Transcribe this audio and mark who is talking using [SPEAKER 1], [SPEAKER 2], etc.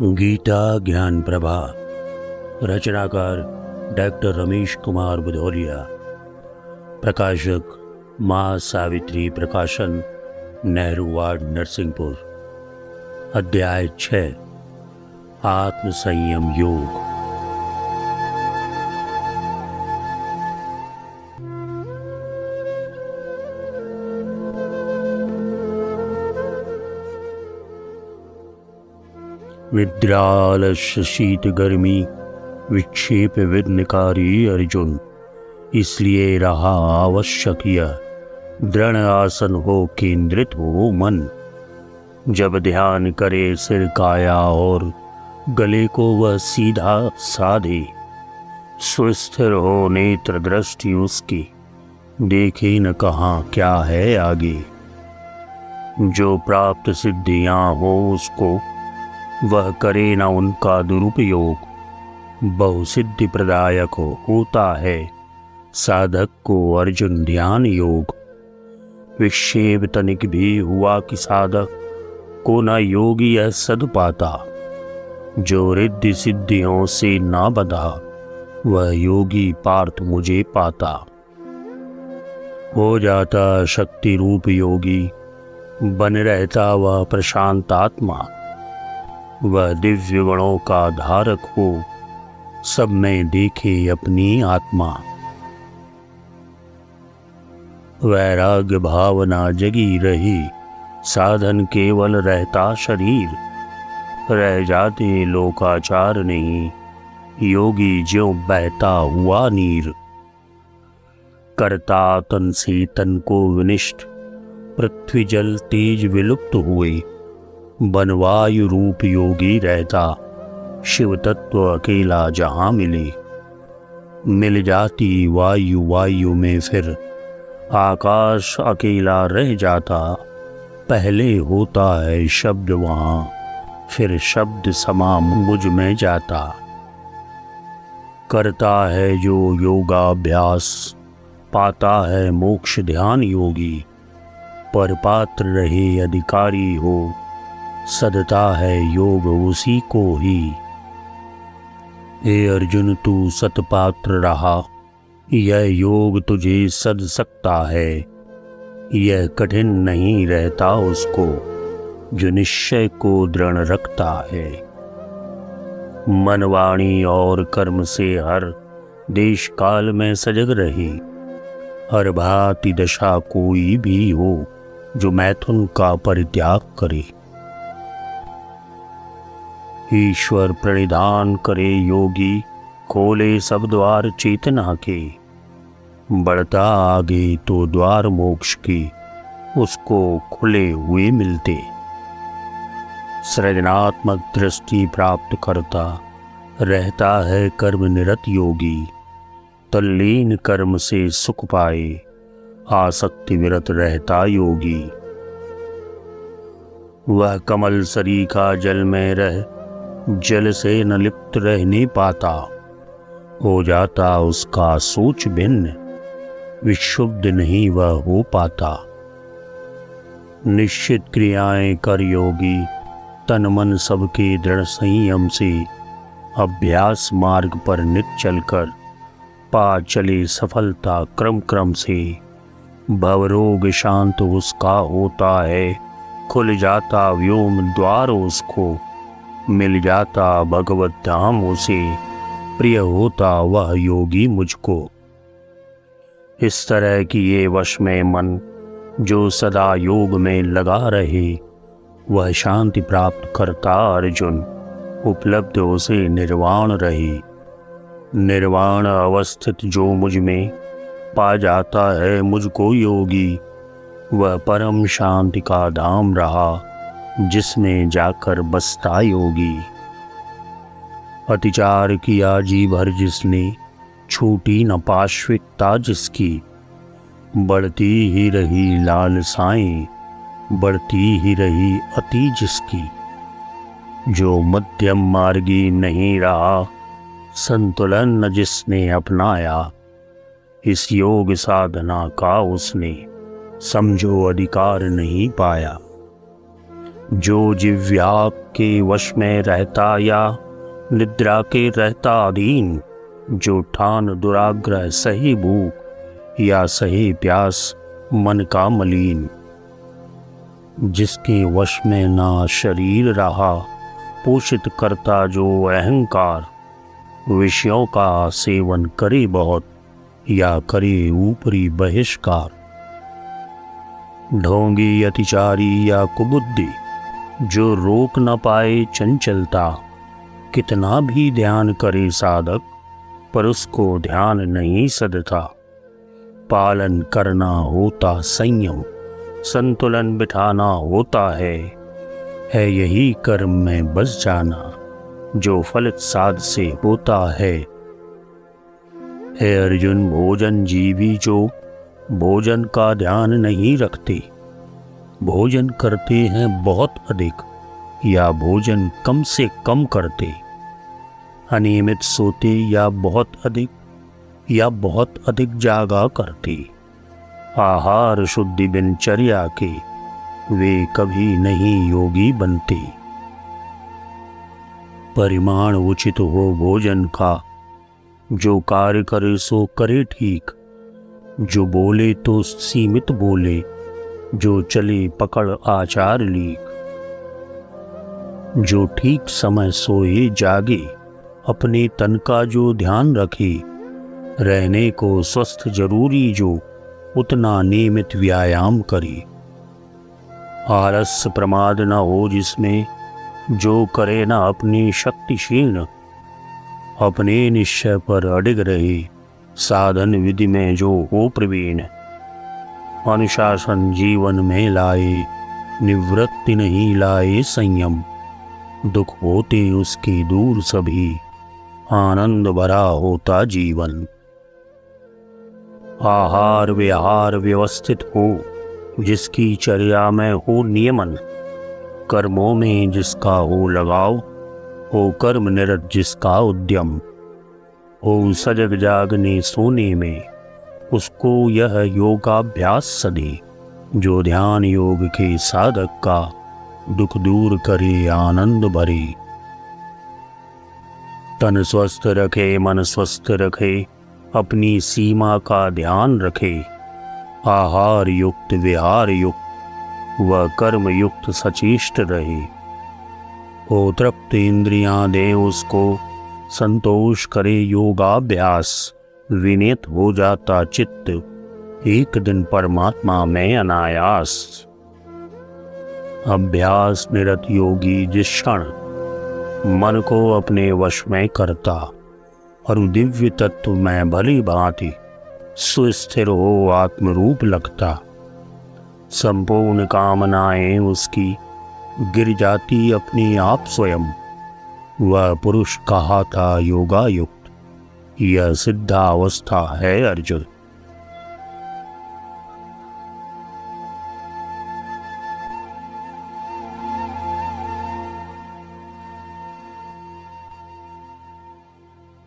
[SPEAKER 1] गीता ज्ञान प्रभा। रचनाकार डॉक्टर रमेश कुमार बुधौलिया। प्रकाशक माँ सावित्री प्रकाशन, नेहरू वार्ड, नरसिंहपुर। अध्याय 6, आत्म संयम योग। विद्रालस्य शीत गर्मी विक्षेप विघ्नकारी अर्जुन, इसलिए रहा आवश्यक यह दृढ़ आसन हो, केंद्रित हो मन। जब ध्यान करे सिर काया और गले को वह सीधा साधे, सुस्थिर हो नेत्र दृष्टि उसकी, देखे न कहाँ क्या है आगे। जो प्राप्त सिद्धियां हो उसको वह करे न उनका दुरुपयोग। बहुसिद्धि प्रदायक होता है साधक को अर्जुन ध्यान योग। विक्षेप तनिक भी हुआ कि साधक को न योगी यह सद पाता। जो रिद्धि सिद्धियों से ना बंधा, वह योगी पार्थ मुझे पाता। हो जाता शक्ति रूप योगी, बन रहता वह प्रशांत आत्मा। वह दिव्य गुणों का धारक हो, सब में देखे अपनी आत्मा। वैराग्य भावना जगी रही, साधन केवल रहता शरीर। रह जाते लोकाचार नहीं, योगी ज्यों बहता हुआ नीर। करता तन से तन को विनिष्ट, पृथ्वी जल तेज विलुप्त हुए। बनवायु रूप योगी रहता, शिव तत्व अकेला जहां मिले। मिल जाती वायु वायु में फिर, आकाश अकेला रह जाता। पहले होता है शब्द वहां, फिर शब्द समा मुझ में जाता। करता है जो योगाभ्यास, पाता है मोक्ष ध्यान योगी। पर पात्र रहे अधिकारी हो, सदता है योग उसी को ही। हे अर्जुन तू सतपात्र रहा, यह योग तुझे सद सकता है। यह कठिन नहीं रहता उसको, जो निश्चय को दृढ़ रखता है। मन वाणी और कर्म से हर देश काल में सजग रहे। हर भांति दशा कोई भी हो, जो मैथुन का परित्याग करे। ईश्वर प्रणिधान करे योगी, खोले सब द्वार चेतना के। बढ़ता आगे तो द्वार मोक्ष की, उसको खुले हुए मिलते। सृजनात्मक दृष्टि प्राप्त करता, रहता है कर्म निरत योगी। तल्लीन कर्म से सुख पाए, आसक्ति विरत रहता योगी। वह कमल सरीखा जल में रह, जल से न लिप्त रहने पाता। हो जाता उसका सोच भिन्न, विशुद्ध नहीं वह हो पाता। निश्चित क्रियाएं कर योगी, तन मन सबके दृढ़ संयम से। अभ्यास मार्ग पर नित चलकर, पा चले सफलता क्रम क्रम से। भवरोग शांत उसका होता है, खुल जाता व्योम द्वार उसको। मिल जाता भगवत धाम उसे, प्रिय होता वह योगी मुझको। इस तरह की ये वश में मन, जो सदा योग में लगा रहे। वह शांति प्राप्त करता अर्जुन, उपलब्ध उसे निर्वाण रहे। निर्वाण अवस्थित जो मुझ में, पा जाता है मुझको योगी। वह परम शांति का धाम रहा, जिसमें जाकर बसता योगी। अतिचार किया जी भर जिसने, छूटी न पाश्विकता जिसकी। बढ़ती ही रही लालसाएं, बढ़ती ही रही अति जिसकी। जो मध्यम मार्गी नहीं रहा, संतुलन न जिसने अपनाया। इस योग साधना का उसने, समझो अधिकार नहीं पाया। जो जिव्या के वश में रहता या निद्रा के रहता अधीन, जो ठान दुराग्रह सही भूख या सही प्यास मन का मलीन, जिसके वश में ना शरीर रहा पोषित करता जो अहंकार, विषयों का सेवन करे बहुत या करे ऊपरी बहिष्कार, ढोंगी अतिचारी या कुबुद्धि, जो रोक न पाए चंचलता, कितना भी ध्यान करे साधक पर उसको ध्यान नहीं सदता। पालन करना होता संयम, संतुलन बिठाना होता है यही कर्म में बस जाना जो फलित साध से होता है। अर्जुन, भोजन जीवी जो भोजन का ध्यान नहीं रखते, भोजन करते हैं बहुत अधिक या भोजन कम से कम करते, अनियमित सोते या बहुत अधिक जागा करते, आहार शुद्धि दिनचर्या के वे कभी नहीं योगी बनते। परिमाण उचित हो भोजन का, जो कार्य करे सो करे ठीक, जो बोले तो सीमित बोले, जो चले पकड़ आचार लीक, जो ठीक समय सोए जागे, अपने तन का जो ध्यान रखे, रहने को स्वस्थ जरूरी जो उतना नियमित व्यायाम करे, आलस्य प्रमाद न हो जिसमें, जो करे ना अपनी शक्ति क्षीण, अपने निश्चय पर अडिग रहे, साधन विधि में जो हो प्रवीण, अनुशासन जीवन में लाए, निवृत्ति नहीं लाए संयम, दुख होते उसके दूर सभी, आनंद भरा होता जीवन। आहार विहार व्यवस्थित हो, जिसकी चर्या में हो नियमन, कर्मों में जिसका हो लगाव, हो कर्म निरत जिसका उद्यम, हो सजग जागने सोने में, उसको यह योगाभ्यास सदे, जो ध्यान योग के साधक का दुख दूर करे आनंद भरे। तन स्वस्थ रखे मन स्वस्थ रखे, अपनी सीमा का ध्यान रखे, आहार युक्त विहार युक्त व कर्म युक्त सचेष्ट रहे, हो तृप्त इंद्रियां दे उसको, संतोष करे योगाभ्यास, विनीत हो जाता चित्त, एक दिन परमात्मा में अनायास। अभ्यास निरत योगी जिस क्षण मन को अपने वश में करता, और दिव्य तत्व में भली भांति सुस्थिर हो आत्मरूप लगता, संपूर्ण कामनाएं उसकी गिर जाती अपने आप स्वयं, वह पुरुष कहा था योगायुक्त, यह सिद्धावस्था है अर्जुन।